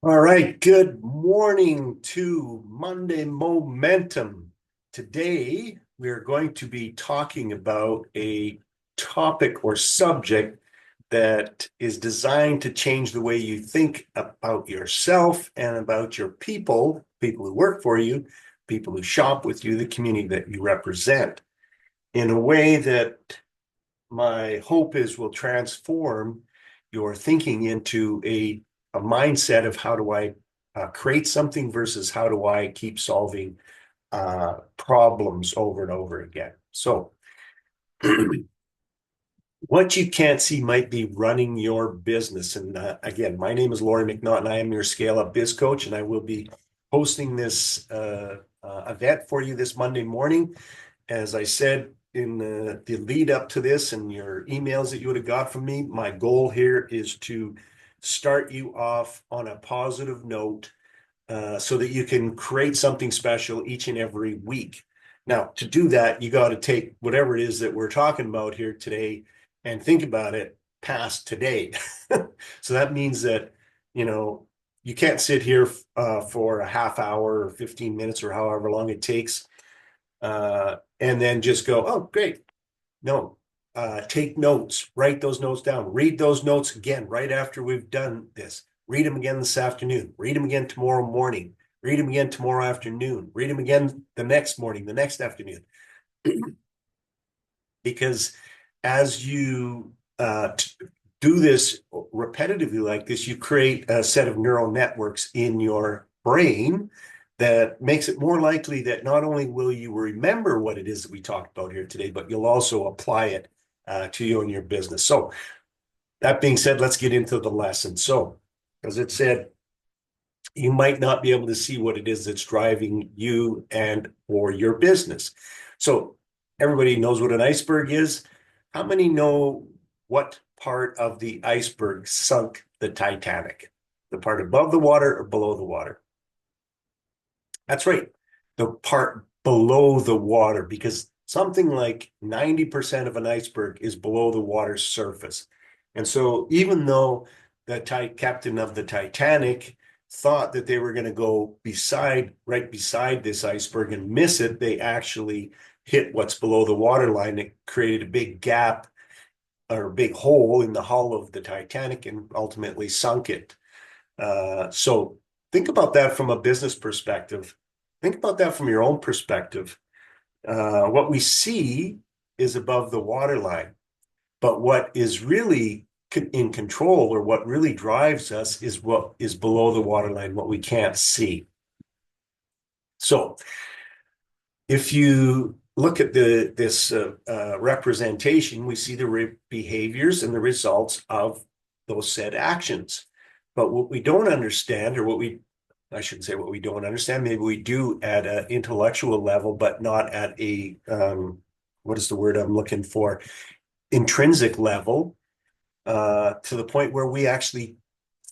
All right, good morning to Monday Momentum. Today, we are going to be talking about a topic or subject that is designed to change the way you think about yourself and about your people who work for you, people who shop with you, the community that you represent, in a way that my hope is will transform your thinking into a mindset of how do I create something versus how do I keep solving problems over and over again. So, what you can't see might be running your business. And again, my name is Laurie McNaught, and I am your Scale Up Biz Coach, and I will be hosting this event for you this Monday morning. As I said in the lead up to this and your emails that you would have got from me, my goal here is to start you off on a positive note so that you can create something special each and every week. Now, to do that, you got to take whatever it is that we're talking about here today and think about it past today. So that means that, you know, you can't sit here for a half hour or 15 minutes or however long it takes and then just go, oh, great. No, take notes, write those notes down, read those notes again right after we've done this. Read them again this afternoon, read them again tomorrow morning, read them again tomorrow afternoon, read them again the next morning, the next afternoon. Because as you do this repetitively like this, you create a set of neural networks in your brain that makes it more likely that not only will you remember what it is that we talked about here today, but you'll also apply it to you and your business. So that being said, let's get into the lesson. So as it said, you might not be able to see what it is that's driving you and or your business. So everybody knows what an iceberg is. How many know what part of the iceberg sunk the Titanic? The part above the water or below the water? That's right. The part below the water, because something like 90% of an iceberg is below the water's surface. And so even though the captain of the Titanic thought that they were going to go right beside this iceberg and miss it, they actually hit what's below the waterline. It created a big gap or a big hole in the hull of the Titanic and ultimately sunk it. So think about that from a business perspective. Think about that from your own perspective. What we see is above the waterline, but what is really in control or what really drives us is what is below the waterline, what we can't see. So if you look at this representation, we see the behaviors and the results of those said actions. But what we don't understand, or I shouldn't say what we don't understand, maybe we do at an intellectual level, but not at what is the word I'm looking for? Intrinsic level, to the point where we actually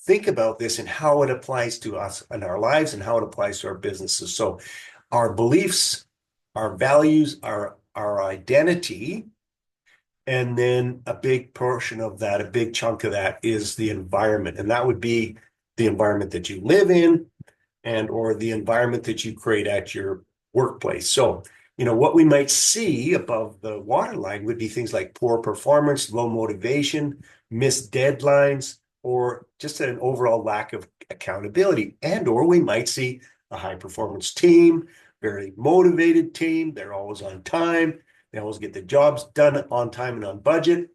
think about this and how it applies to us and our lives and how it applies to our businesses. So our beliefs, our values, our identity, and then a big portion of that, a big chunk of that is the environment. And that would be the environment that you live in and or the environment that you create at your workplace. So, what we might see above the waterline would be things like poor performance, low motivation, missed deadlines, or just an overall lack of accountability. And or we might see a high performance team, very motivated team. They're always on time. They always get the jobs done on time and on budget,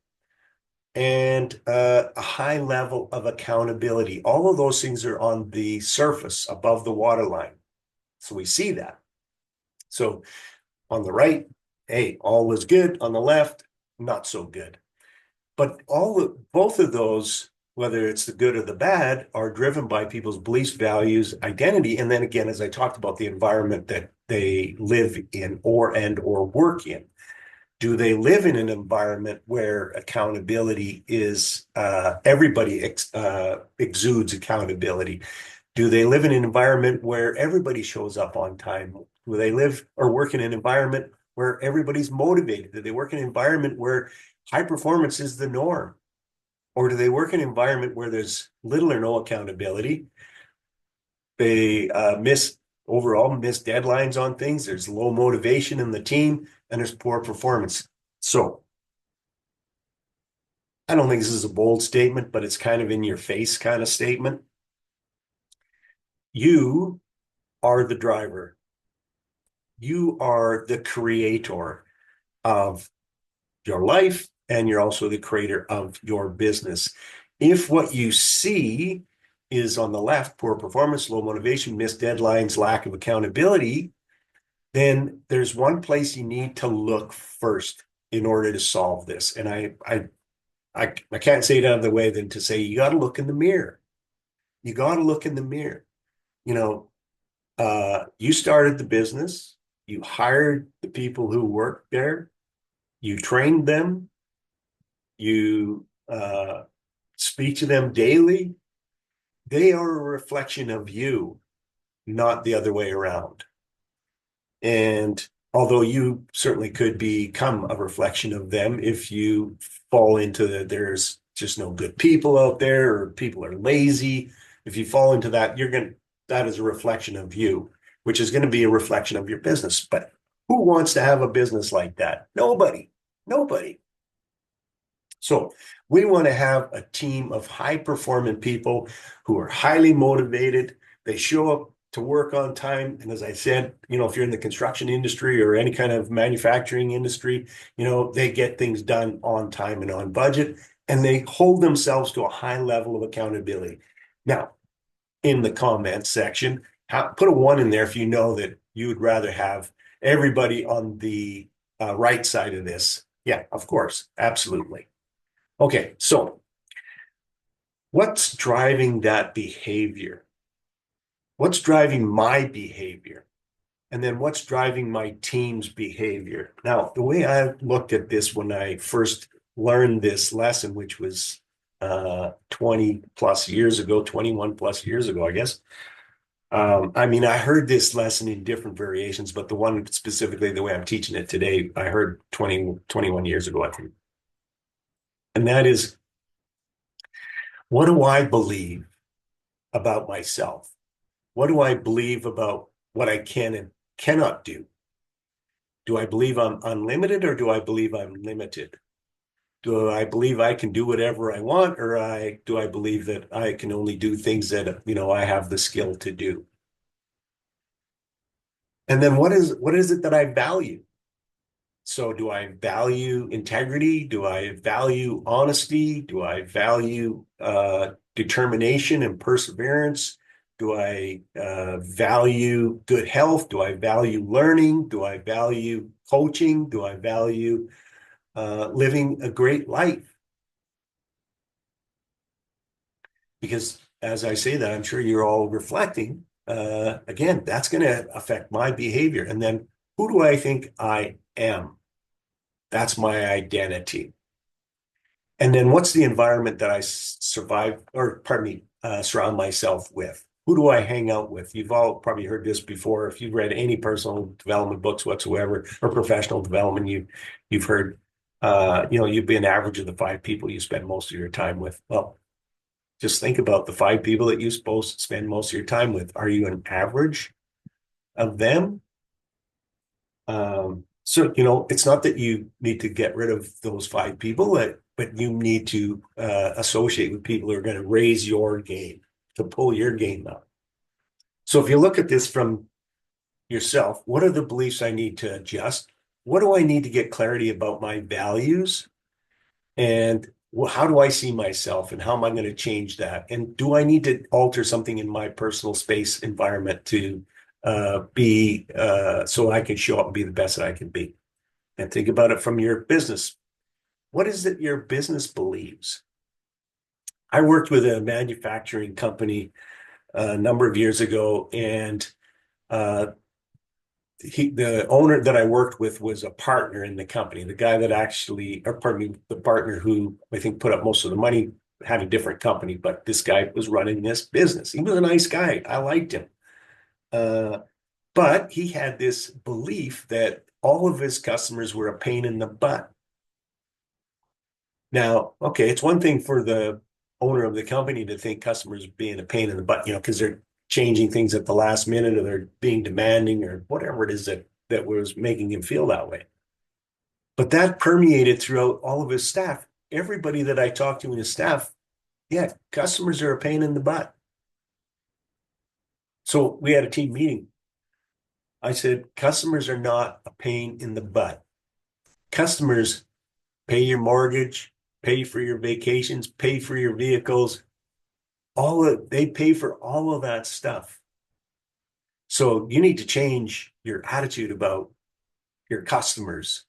and a high level of accountability. All of those things are on the surface above the waterline. So we see that. So on the right, hey, all is good. On the left, not so good. But both of those, whether it's the good or the bad, are driven by people's beliefs, values, identity. And then again, as I talked about, the environment that they live in or work in. Do they live in an environment where accountability is everybody exudes accountability? Do they live in an environment where everybody shows up on time? Do they live or work in an environment where everybody's motivated? Do they work in an environment where high performance is the norm? Or do they work in an environment where there's little or no accountability? They miss deadlines on things. There's low motivation in the team, and there's poor performance. So I don't think this is a bold statement, but it's kind of in your face kind of statement. You are the driver. You are the creator of your life, and you're also the creator of your business. If what you see is on the left, poor performance, low motivation, missed deadlines, lack of accountability, then there's one place you need to look first in order to solve this. And I can't say it out of the way than to say you got to look in the mirror. You got to look in the mirror. You know, you started the business, you hired the people who worked there, you trained them, you speak to them daily. They are a reflection of you, not the other way around. And although you certainly could become a reflection of them if you fall into there's just no good people out there or people are lazy. If you fall into that, that is a reflection of you, which is going to be a reflection of your business. But who wants to have a business like that? Nobody. Nobody. So we want to have a team of high performing people who are highly motivated. They show up to work on time. And as I said, if you're in the construction industry or any kind of manufacturing industry, they get things done on time and on budget, and they hold themselves to a high level of accountability. Now, in the comments section, put a 1 in there if you know that you would rather have everybody on the right side of this. Yeah, of course. Absolutely. Okay, so what's driving that behavior? What's driving my behavior? And then what's driving my team's behavior? Now, the way I looked at this when I first learned this lesson, which was 20 plus years ago, 21 plus years ago, I guess. I heard this lesson in different variations, but the one specifically, the way I'm teaching it today, I heard 21 years ago, I think. And that is, what do I believe about myself? What do I believe about what I can and cannot do? Do I believe I'm unlimited, or do I believe I'm limited? Do I believe I can do whatever I want, or do I believe that I can only do things that I have the skill to do? And then what is it that I value? So do I value integrity? Do I value honesty? Do I value determination and perseverance? Do I value good health? Do I value learning? Do I value coaching? Do I value living a great life? Because as I say that, I'm sure you're all reflecting. Again, that's going to affect my behavior. And then who do I think I am? That's my identity. And then what's the environment that I surround myself with? Who do I hang out with? You've all probably heard this before. If you've read any personal development books whatsoever or professional development, you've heard, you'd be an average of the 5 people you spend most of your time with. Well, just think about the 5 people that you're supposed to spend most of your time with. Are you an average of them? So, it's not that you need to get rid of those 5 people, but you need to associate with people who are going to raise your game, to pull your game up. So if you look at this from yourself, what are the beliefs I need to adjust? What do I need to get clarity about my values? And how do I see myself, and how am I going to change that? And do I need to alter something in my personal space environment to be so I can show up and be the best that I can be? And think about it from your business. What is it your business believes? I worked with a manufacturing company a number of years ago, and the owner that I worked with was a partner in the company. The guy that actually, or pardon me, the partner who I think put up most of the money had a different company, but this guy was running this business. He was a nice guy. I liked him. But he had this belief that all of his customers were a pain in the butt. Now, okay, it's one thing for the owner of the company to think customers being a pain in the butt, because changing things at the last minute, or they're being demanding, or whatever it is that was making him feel that way. But that permeated throughout all of his staff. Everybody that I talked to in his staff, yeah, customers are a pain in the butt. So we had a team meeting. I said, customers are not a pain in the butt. Customers pay your mortgage, pay for your vacations, pay for your vehicles. They pay for all of that stuff. So you need to change your attitude about your customers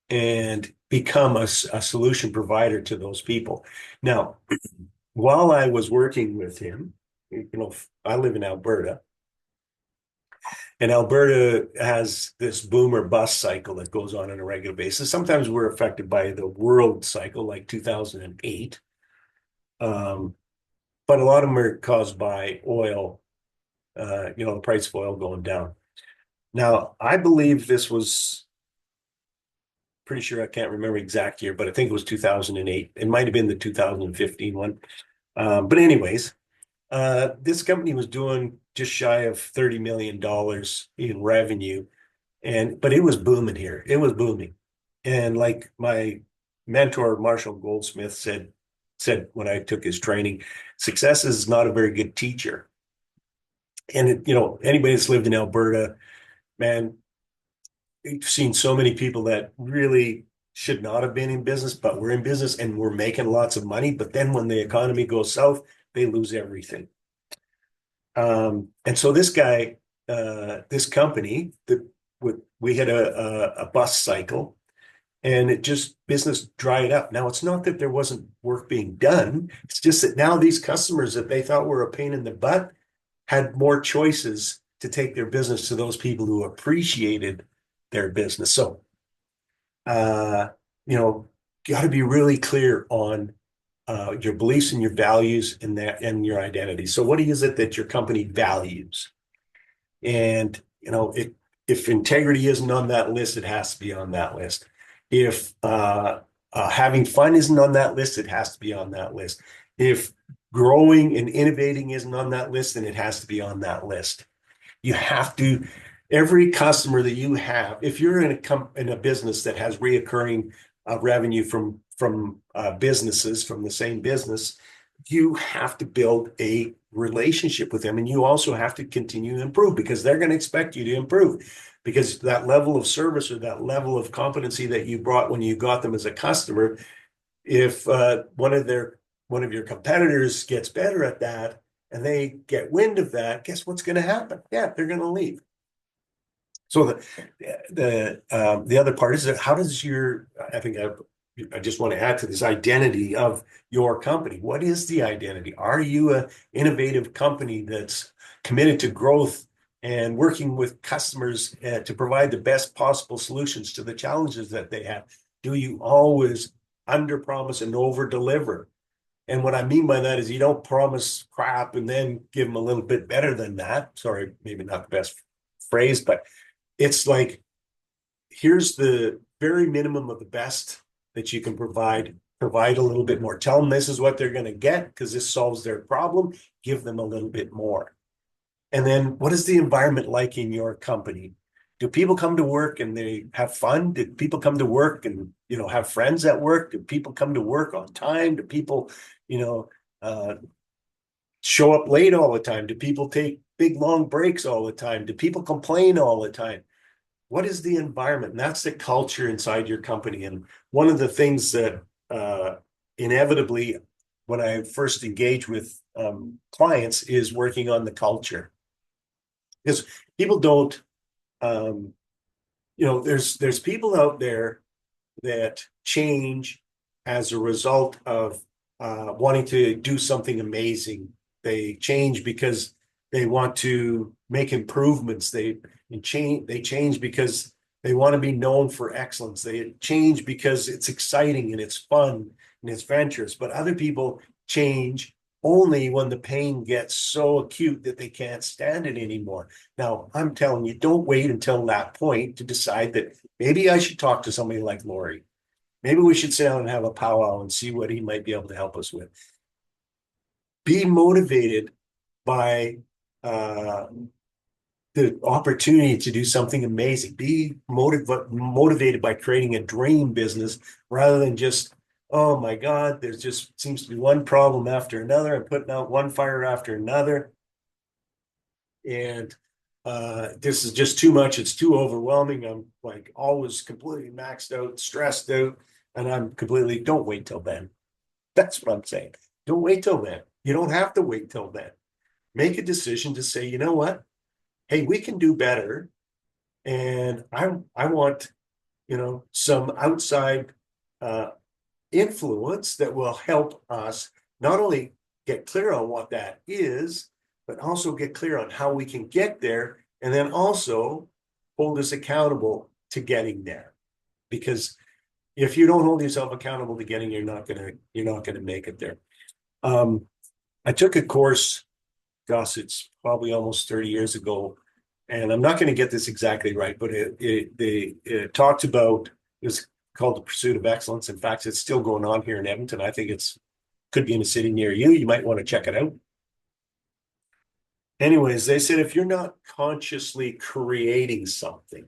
and become a solution provider to those people. Now, while I was working with him, I live in Alberta, and Alberta has this boom or bust cycle that goes on a regular basis. Sometimes we're affected by the world cycle, like 2008. But a lot of them are caused by oil, the price of oil going down. Now, I believe this was pretty sure, I can't remember exact year, but I think it was 2008. It might have been the 2015 one. But anyways, this company was doing just shy of $30 million in revenue. But it was booming here. It was booming. And like my mentor, Marshall Goldsmith, said when I took his training, success is not a very good teacher. And anybody that's lived in Alberta, man, we've seen so many people that really should not have been in business, but we're in business and we're making lots of money. But then when the economy goes south, they lose everything. And so this guy, this company, we had a bus cycle, and business dried up. Now, it's not that there wasn't work being done. It's just that now these customers that they thought were a pain in the butt had more choices to take their business to those people who appreciated their business. So, got to be really clear on your beliefs and your values and your identity. So what is it that your company values? And, if integrity isn't on that list, it has to be on that list. If having fun isn't on that list, it has to be on that list. If growing and innovating isn't on that list, then it has to be on that list. You have to, every customer that you have, if you're in a business that has reoccurring revenue from businesses from the same business, you have to build a relationship with them, and you also have to continue to improve because they're going to expect you to improve, because that level of service or that level of competency that you brought when you got them as a customer, if one of your competitors gets better at that and they get wind of that, guess what's going to happen? Yeah, they're going to leave. So the other part is that how does I just want to add to this identity of your company. What is the identity? Are you an innovative company that's committed to growth and working with customers to provide the best possible solutions to the challenges that they have? Do you always under-promise and over-deliver? And what I mean by that is you don't promise crap and then give them a little bit better than that. Sorry, maybe not the best phrase, but it's like, here's the very minimum of the best that you can provide a little bit more. Tell them this is what they're going to get because this solves their problem. Give them a little bit more. And then what is the environment like in your company? Do people come to work and they have fun? Do people come to work and, have friends at work? Do people come to work on time? Do people, show up late all the time? Do people take big, long breaks all the time? Do people complain all the time? What is the environment? And that's the culture inside your company. And one of the things that inevitably, when I first engage with clients, is working on the culture. Because people don't, there's people out there that change as a result of wanting to do something amazing. They change because they want to make improvements. They change because they want to be known for excellence. They change because it's exciting and it's fun and it's venturous. But other people change only when the pain gets so acute that they can't stand it anymore. Now, I'm telling you, don't wait until that point to decide that maybe I should talk to somebody like Lori. Maybe we should sit down and have a powwow and see what he might be able to help us with. Be motivated by uh, the opportunity to do something amazing. Be motivated by creating a dream business rather than just, oh my God, there's just seems to be one problem after another. I'm putting out one fire after another. And this is just too much. It's too overwhelming. I'm like always completely maxed out, stressed out, and I'm completely, don't wait till then. That's what I'm saying. Don't wait till then. You don't have to wait till then. Make a decision to say, you know what? Hey, we can do better. And I want, some outside uh, influence that will help us not only get clear on what that is, but also get clear on how we can get there, and then also hold us accountable to getting there. Because if you don't hold yourself accountable to getting, you're not gonna make it there. Um, I took a course, gosh, it's probably almost 30 years ago, and I'm not going to get this exactly right, but it talked about, it was called The Pursuit of Excellence. In fact, it's still going on here in Edmonton. I think it's could be in a city near you. You might want to check it out. Anyways, they said if you're not consciously creating something,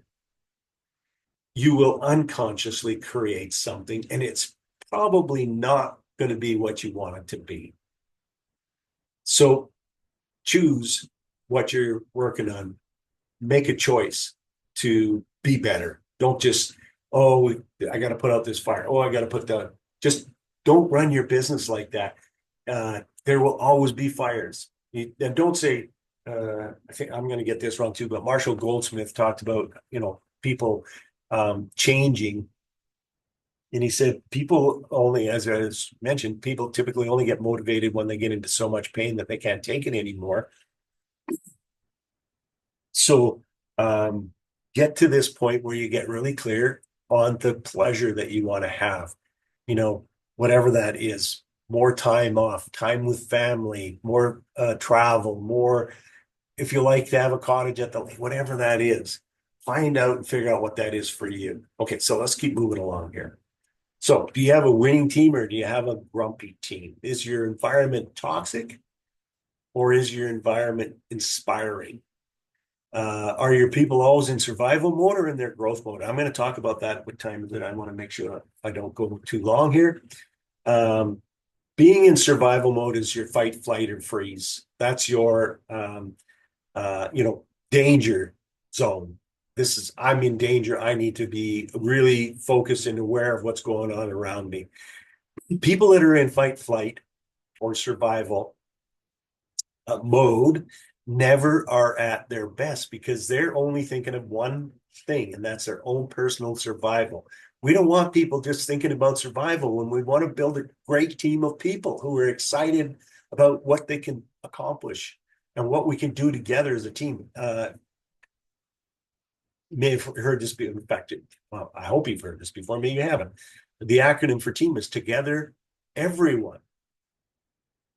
you will unconsciously create something, and it's probably not going to be what you want it to be. So choose what you're working on. Make a choice to be better. Don't just, oh, I got to put out this fire. Oh, I got to put the, just don't run your business like that. There will always be fires. And don't say, I think I'm going to get this wrong too, but Marshall Goldsmith talked about, people changing. And he said, people only, as I mentioned, people typically only get motivated when they get into so much pain that they can't take it anymore. So get to this point where you get really clear on the pleasure that you want to have, you know, whatever that is, more time off, time with family, more travel, more, if you like to have a cottage at the lake, whatever that is, find out and figure out what that is for you. Okay, so let's keep moving along here. So do you have a winning team or do you have a grumpy team? Is your environment toxic or is your environment inspiring? Are your people always in survival mode or in their growth mode? I'm going to talk about that with time that I want to make sure I don't go too long here. Being in survival mode is your fight, flight, or freeze. That's your, danger zone. This is, I'm in danger. I need to be really focused and aware of what's going on around me. People that are in fight, flight, or survival mode never are at their best because they're only thinking of one thing, and that's their own personal survival. We don't want people just thinking about survival when we want to build a great team of people who are excited about what they can accomplish and what we can do together as a team. You may have heard this before. In fact, well, I hope you've heard this before. Maybe you haven't. The acronym for team is together, everyone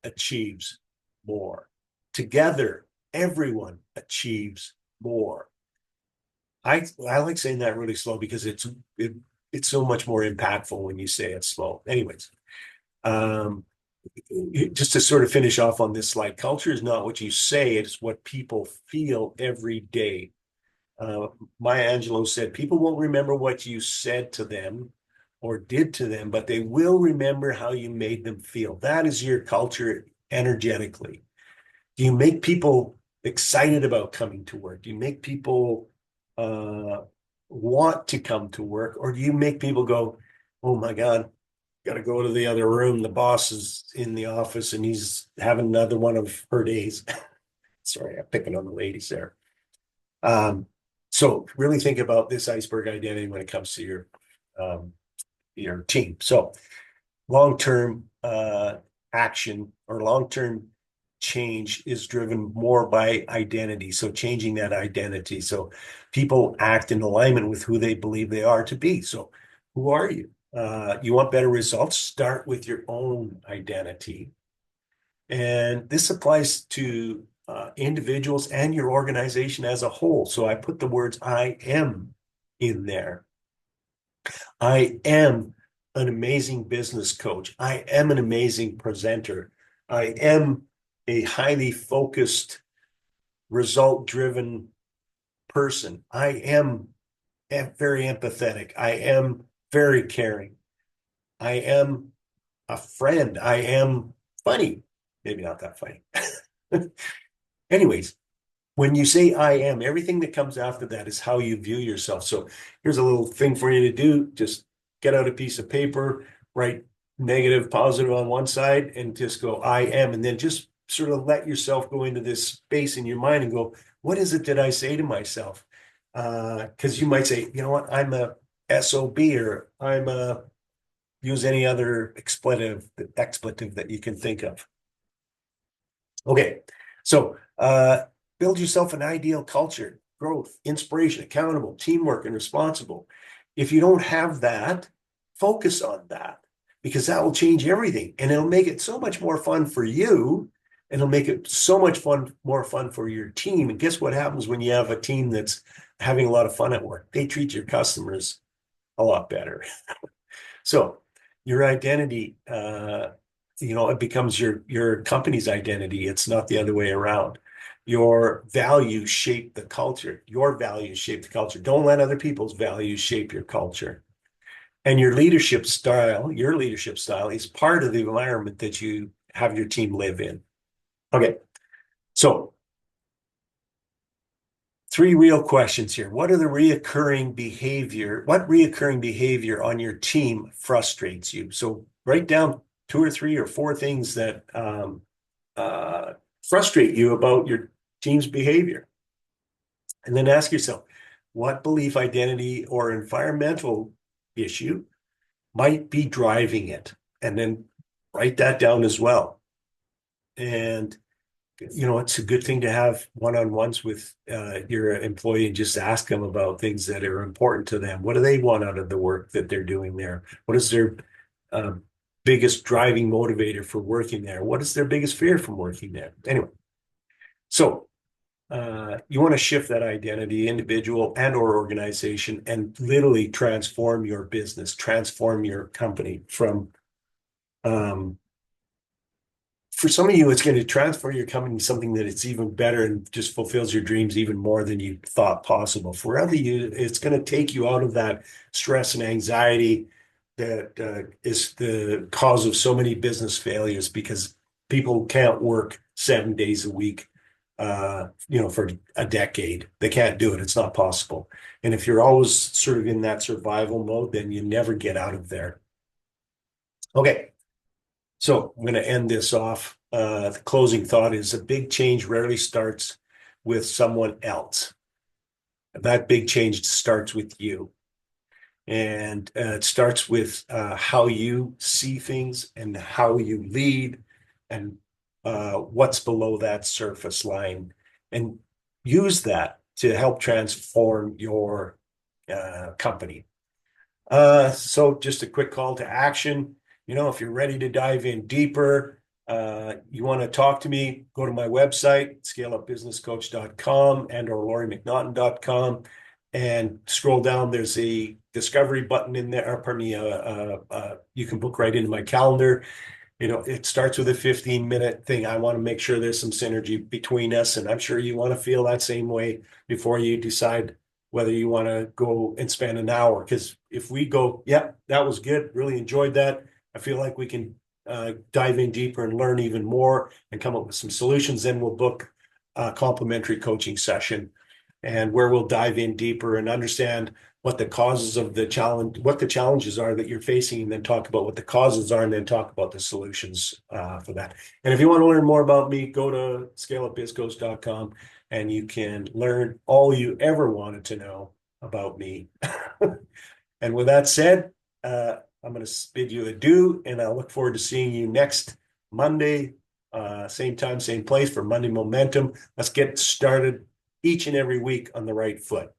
achieves more. Together, everyone achieves more. I like saying that really slow because it's so much more impactful when you say it slow. Anyways, um, just to sort of finish off on this slide, culture is not what you say, it's what people feel every day. Maya Angelou said, people won't remember what you said to them or did to them, but they will remember how you made them feel. That is your culture energetically. Do you make people excited about coming to work? Do you make people want to come to work? Or do you make people go, oh my God, got to go to the other room. The boss is in the office and he's having another one of her days. Sorry, I'm picking on the ladies there. So really think about this iceberg identity when it comes to your team. So long-term action or long-term change is driven more by identity. So changing that identity. So people act in alignment with who they believe they are to be. So who are you? You want better results? Start with your own identity. And this applies to individuals and your organization as a whole. So I put the words I am in there. I am an amazing business coach. I am an amazing presenter. I am a highly focused result-driven person. I am very empathetic. I am very caring. I am a friend. I am funny. Maybe not that funny. Anyways, when you say I am, everything that comes after that is how you view yourself. So here's a little thing for you to do. Just get out a piece of paper, write negative, positive on one side, and just go, I am. And then just sort of let yourself go into this space in your mind and go, what is it that I say to myself? Because you might say, you know what, I'm a SOB, or I'm a, use any other expletive that you can think of. Okay, so build yourself an ideal culture, growth, inspiration, accountable, teamwork, and responsible. If you don't have that, focus on that, because that will change everything, and it'll make it so much more fun for you, and it'll make it so much more fun for your team. And guess what happens when you have a team that's having a lot of fun at work? They treat your customers a lot better. So your identity, it becomes your company's identity. It's not the other way around. Your values shape the culture. Your values shape the culture. Don't let other people's values shape your culture. And your leadership style is part of the environment that you have your team live in. Okay, so 3 real questions here. What reoccurring behavior on your team frustrates you? So write down 2 or 3 or 4 things that frustrate you about your team's behavior. And then ask yourself, what belief, identity, or environmental issue might be driving it? And then write that down as well. And it's a good thing to have one-on-ones with your employee and just ask them about things that are important to them. What do they want out of the work that they're doing there? What is their biggest driving motivator for working there? What is their biggest fear from working there? Anyway, so you want to shift that identity, individual and or organization, and literally transform your business, transform your company from for some of you, it's going to transfer your company to something that it's even better and just fulfills your dreams even more than you thought possible. For other you, it's going to take you out of that stress and anxiety that is the cause of so many business failures, because people can't work 7 days a week, for a decade. They can't do it. It's not possible. And if you're always sort of in that survival mode, then you never get out of there. Okay. So I'm going to end this off. The closing thought is, a big change rarely starts with someone else. That big change starts with you. And it starts with how you see things and how you lead, and what's below that surface line. And use that to help transform your company. So just a quick call to action. If you're ready to dive in deeper, you want to talk to me, go to my website, scaleupbusinesscoach.com and/or lauriemcnaughton.com, and scroll down. There's a discovery button in there. Or pardon me, you can book right into my calendar. It starts with a 15-minute thing. I want to make sure there's some synergy between us, and I'm sure you want to feel that same way before you decide whether you want to go and spend an hour. Because if we go, yep, that was good, really enjoyed that, I feel like we can dive in deeper and learn even more and come up with some solutions, then we'll book a complimentary coaching session, and where we'll dive in deeper and understand what the causes of the challenge, what the challenges are that you're facing, and then talk about what the causes are, and then talk about the solutions for that. And if you want to learn more about me, go to scaleupbizcoach.com, and you can learn all you ever wanted to know about me. And with that said, I'm going to bid you adieu, and I look forward to seeing you next Monday, same time, same place, for Monday Momentum. Let's get started each and every week on the right foot.